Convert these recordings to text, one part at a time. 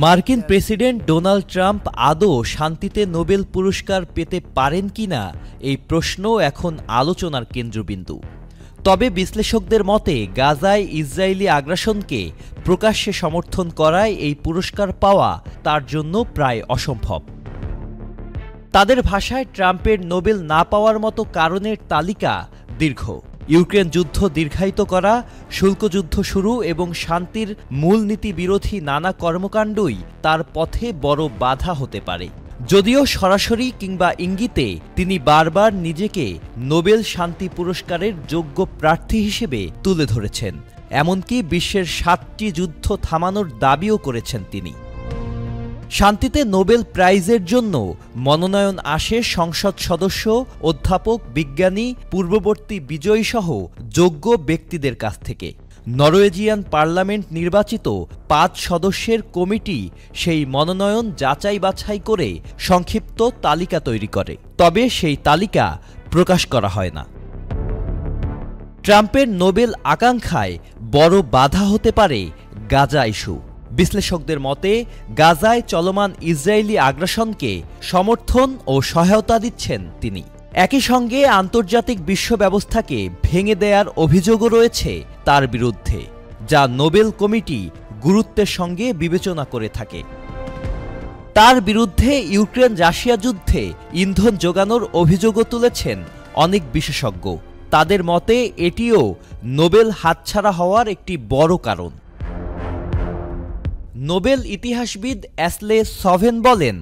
মার্কিন president Donald Trump আদৌ শান্তিতে নোবেল পুরস্কার পেতে পারেন কিনা এই প্রশ্ন এখন আলোচনার কেন্দ্রবিন্দু। তবে বিশ্লেষকদের মতে গাজায় ইসরায়েলি আগ্রাসনকে প্রকাশ্যে সমর্থন করায় এই পুরস্কার পাওয়া তার জন্য প্রায় অসম্ভব। তাদের ভাষায় ট্রাম্পের নোবেল না পাওয়ার মতো কারণের তালিকা দীর্ঘ। ইউক্রেন যুদ্ধ দীর্ঘায়িত করা, শুল্ক যুদ্ধ শুরু এবং শান্তির মূলনীতি বিরোধী নানা কর্মকাণ্ডই তার পথে বড় বাধা হতে পারে। যদিও সরাসরি কিংবা ইঙ্গিতে তিনি বারবার নিজেকে নোবেল শান্তি পুরস্কারের যোগ্য প্রার্থী হিসেবে তুলে ধরেছেন, এমনকি বিশ্বের ৭টি যুদ্ধ থামানোর দাবিও করেছেন তিনি। শান্তিতে নোবেল প্রাইজের জন্য মনোনয়ন আসে সংসদ সদস্য, অধ্যাপক, বিজ্ঞানী, পূর্ববর্তী বিজয়ীসহ যোগ্য ব্যক্তিদের কাছ থেকে। নরওয়েজিয়ান পার্লামেন্ট নির্বাচিত ৫ সদস্যের কমিটি সেই মনোনয়ন যাচাই বাছাই করে সংক্ষিপ্ত তালিকা তৈরি করে, তবে সেই তালিকা প্রকাশ করা হয় না। ট্রাম্পের নোবেল আকাঙ্ক্ষায় বড় বাধা হতে পারে গাজা ইস্যু। বিশ্লেষকদের মতে গাজায় চলমান ইসরায়েলি আগ্রাসনকে সমর্থন ও সহায়তা দিচ্ছেন তিনি। একই সঙ্গে আন্তর্জাতিক বিশ্ব ব্যবস্থাকে ভেঙে দেওয়ার অভিযোগও রয়েছে তার বিরুদ্ধে, যা নোবেল কমিটি গুরুত্বের সঙ্গে বিবেচনা করে থাকে। তার বিরুদ্ধে ইউক্রেন রাশিয়া যুদ্ধে ইন্ধন যোগানোর অভিযোগও তুলেছেন অনেক বিশেষজ্ঞ। তাদের মতে এটিও নোবেল হাতছাড়া হওয়ার একটি বড় কারণ। নোবেল ইতিহাসবিদ অ্যাশলে সভেন বলেন,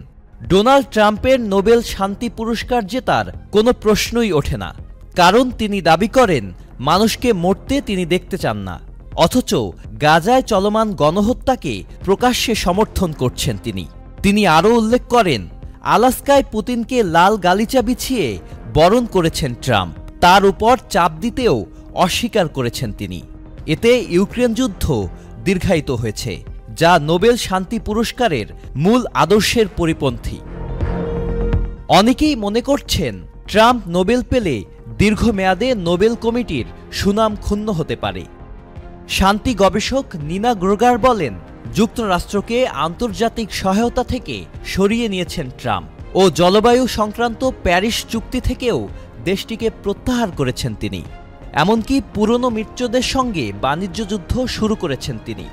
ডোনাল্ড ট্রাম্পের নোবেল শান্তি পুরস্কার জেতার কোনো প্রশ্নই ওঠে না, কারণ তিনি দাবি করেন মানুষকে মরতে তিনি দেখতে চান না, অথচ গাজায় চলমান গণহত্যাকে প্রকাশ্যে সমর্থন করছেন তিনি আরও উল্লেখ করেন, আলাস্কায় পুতিনকে লাল গালিচা বিছিয়ে বরণ করেছেন ট্রাম্প, তার উপর চাপ দিতেও অস্বীকার করেছেন তিনি। এতে ইউক্রেন যুদ্ধ দীর্ঘায়িত হয়েছে, যা নোবেল শান্তি পুরস্কারের মূল আদর্শের পরিপন্থী। অনেকেই মনে করছেন ট্রাম্প নোবেল পেলে দীর্ঘমেয়াদে নোবেল কমিটির সুনাম ক্ষুণ্ণ হতে পারে। শান্তি গবেষক নিনা গ্রোগার বলেন, যুক্তরাষ্ট্রকে আন্তর্জাতিক সহায়তা থেকে সরিয়ে নিয়েছেন ট্রাম্প ও জলবায়ু সংক্রান্ত প্যারিস চুক্তি থেকেও দেশটিকে প্রত্যাহার করেছেন তিনি। এমনকি পুরনো মিত্রদের সঙ্গে বাণিজ্য যুদ্ধ শুরু করেছেন তিনি।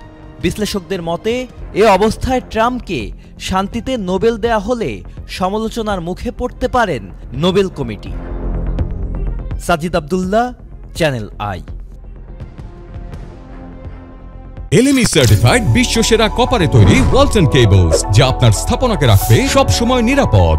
বিশ্লেষকদের মতে এ অবস্থায় ট্রাম্পকে শান্তিতে নোবেল দেয়া হলে সমালোচনার মুখে পড়তে পারেন Nobel committee. Sajid Abdullah, channel I. LME certified বিশ্বসেরা কপারে তৈরি ওয়ালটন কেবলস, যা আপনার স্থাপনাকে রাখবে সব সময় নিরাপদ।